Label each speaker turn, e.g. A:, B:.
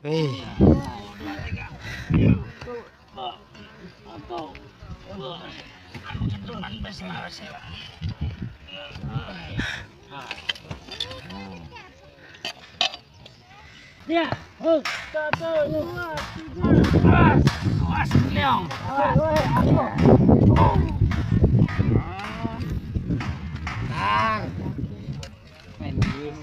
A: Wih.
B: Ya, satu, dua, tiga. Awas, Leong. Tar. Main game.